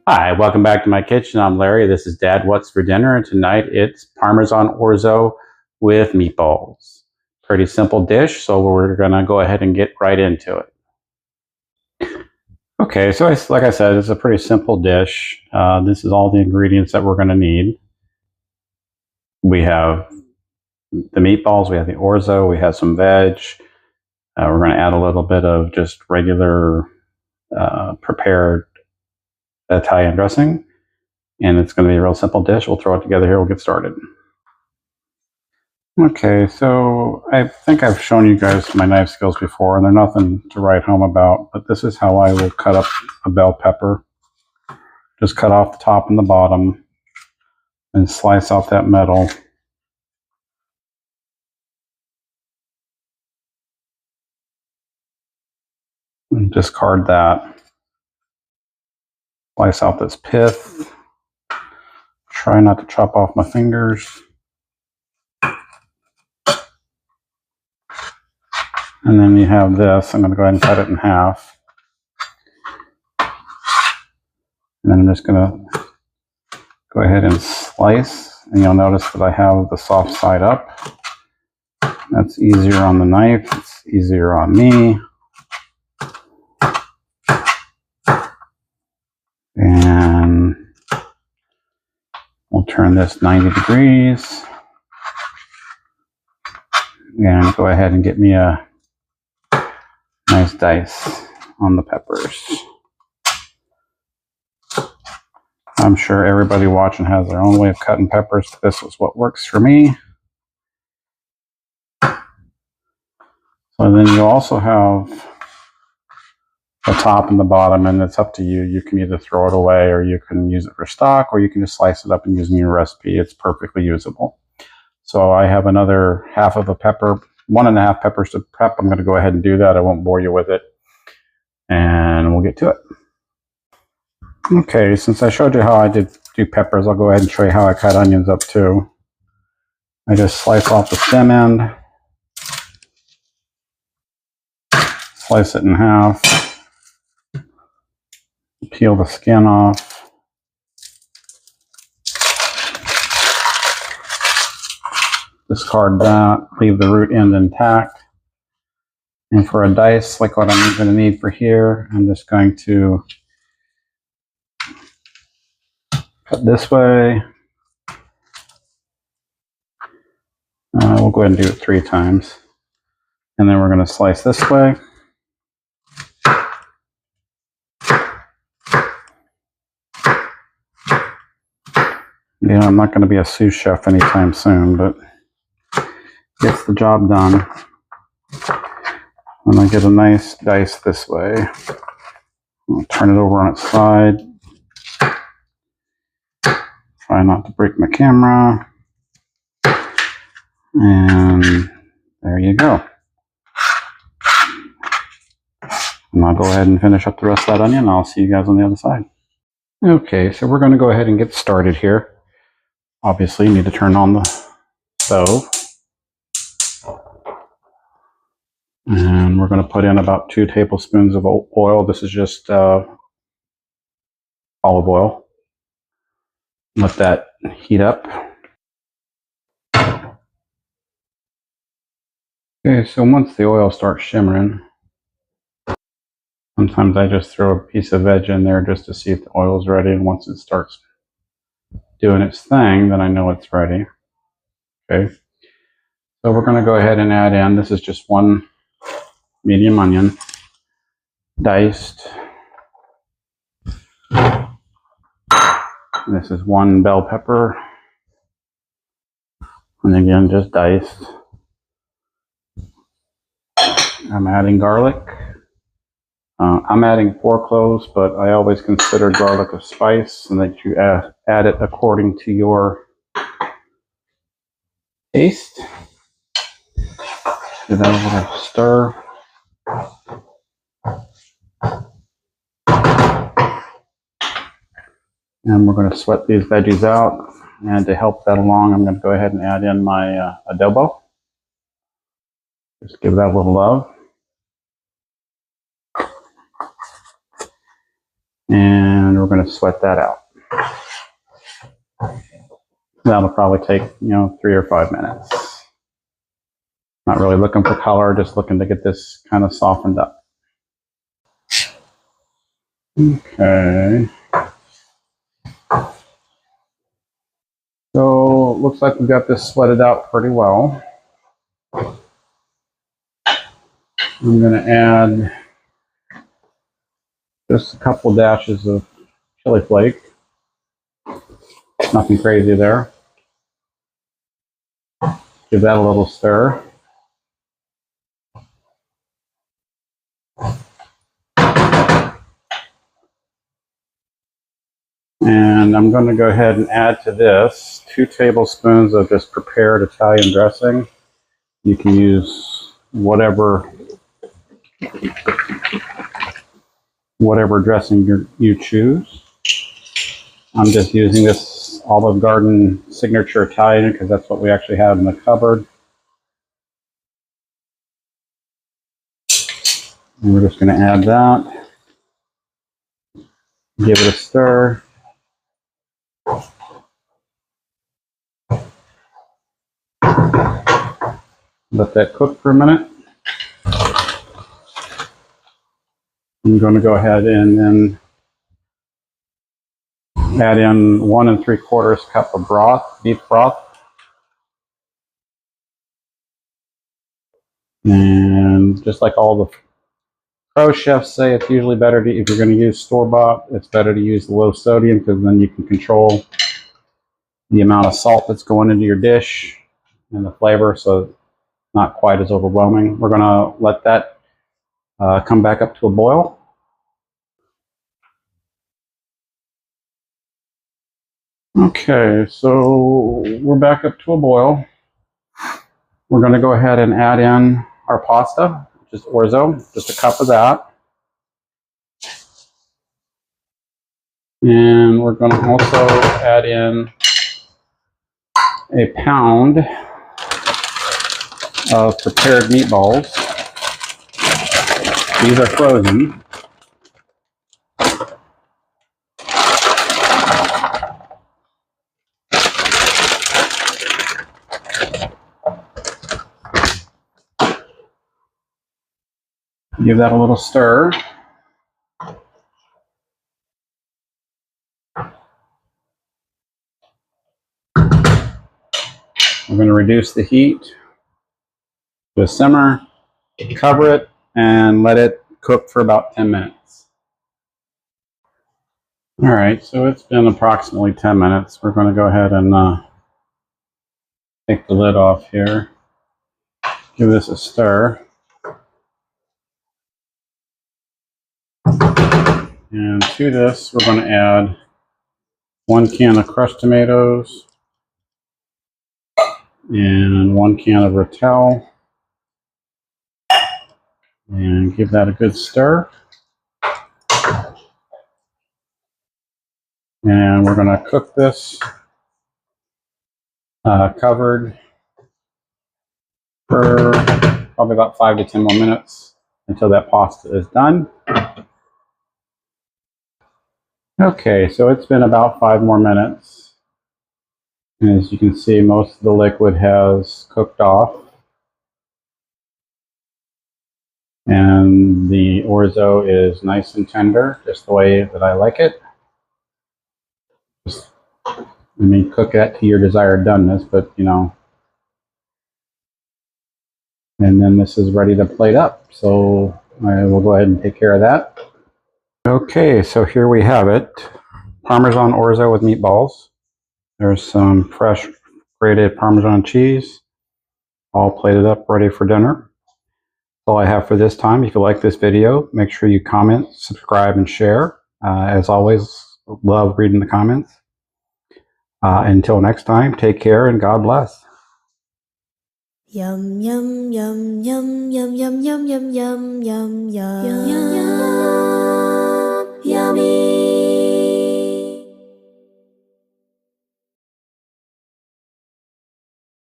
Hi, welcome back to my kitchen. I'm Larry. This is Dad. What's for dinner? And tonight it's Parmesan Orzo with meatballs. Pretty simple dish, so we're going to go ahead and get right into it. Okay, so like I said, it's a pretty simple dish. This is all the ingredients that we're going to need. We have the meatballs, we have the Orzo, we have some veg. We're going to add a little bit of just regular prepared Italian dressing. And it's going to be a real simple dish. We'll throw it together here. We'll get started. Okay, so I think I've shown you guys my knife skills before, and they're nothing to write home about, but this is how I will cut up a bell pepper. Just cut off the top and the bottom and slice out that metal. And discard that. Slice out this pith. Try not to chop off my fingers. And then you have this. I'm going to go ahead and cut it in half. And then I'm just going to go ahead and slice. And you'll notice that I have the soft side up. That's easier on the knife. It's easier on me. And we'll turn this 90 degrees. And go ahead and get me a nice dice on the peppers. I'm sure everybody watching has their own way of cutting peppers. This is what works for me. So then you also have the top and the bottom, and it's up to you. You can either throw it away, or you can use it for stock, or you can just slice it up and use it in your recipe. It's perfectly usable. So I have another half of a pepper, 1.5 peppers to prep. I'm going to go ahead and do that. I won't bore you with it. And we'll get to it. Okay, since I showed you how I do peppers, I'll go ahead and show you how I cut onions up too. I just slice off the stem end. Slice it in half. Peel the skin off. Discard that, leave the root end intact. And for a dice, like what I'm going to need for here, I'm just going to cut this way. We'll go ahead and do it 3 times. And then we're going to slice this way. Yeah, I'm not going to be a sous chef anytime soon, but gets the job done. And I get a nice dice this way. I'll turn it over on its side. Try not to break my camera. And there you go. And I'll go ahead and finish up the rest of that onion. I'll see you guys on the other side. Okay, so we're going to go ahead and get started here. Obviously, you need to turn on the stove. And we're going to put in about 2 tablespoons of oil. This is just olive oil. Let that heat up. Okay, so once the oil starts shimmering, sometimes I just throw a piece of veg in there just to see if the oil is ready. And once it starts doing its thing, then I know it's ready. Okay, so we're going to go ahead and add in, this is just 1 medium onion, diced. This is 1 bell pepper, and again, just diced. I'm adding garlic. I'm adding 4 cloves, but I always consider garlic a spice, and that you add it according to your taste. Give that a little stir. And we're going to sweat these veggies out. And to help that along, I'm going to go ahead and add in my adobo. Just give that a little love. And we're going to sweat that out. That'll probably take, 3 or 5 minutes. Not really looking for color, just looking to get this kind of softened up. Okay. So looks like we've got this sweated out pretty well. I'm going to add just a couple dashes of chili flake. Nothing crazy there. Give that a little stir. And I'm going to go ahead and add to this 2 tablespoons of just prepared Italian dressing. You can use whatever dressing you choose. I'm just using this Olive Garden signature Italian because that's what we actually have in the cupboard. And we're just going to add that. Give it a stir. Let that cook for a minute. I'm going to go ahead and then add in 1 3/4 cup of broth, beef broth. And just like all the pro chefs say, it's usually better to, if you're going to use store-bought, it's better to use the low sodium because then you can control the amount of salt that's going into your dish and the flavor, so not quite as overwhelming. We're going to let that come back up to a boil. Okay, so we're back up to a boil. We're going to go ahead and add in our pasta, which is orzo, just a cup of that. And we're going to also add in a pound of prepared meatballs. These are frozen. Give that a little stir. We're going to reduce the heat to a simmer, cover it, and let it cook for about 10 minutes. All right, so it's been approximately 10 minutes. We're going to go ahead and take the lid off here. Give this a stir. And to this, we're going to add 1 can of crushed tomatoes and 1 can of Rotel. And give that a good stir. And we're going to cook this covered for probably about 5 to 10 more minutes until that pasta is done. Okay, so it's been about 5 more minutes. And as you can see, most of the liquid has cooked off. And the orzo is nice and tender, just the way that I like it. Just, cook that to your desired doneness, but and then this is ready to plate up. So I will go ahead and take care of that. Okay, so here we have it. Parmesan orzo with meatballs. There's some fresh grated Parmesan cheese, all plated up, ready for dinner. That's all I have for this time. If you like this video, make sure you comment, subscribe, and share. As always, love reading the comments. Until next time, take care and God bless. Yum yum yum yum yum yum yum yum yum yum yum yum yummy.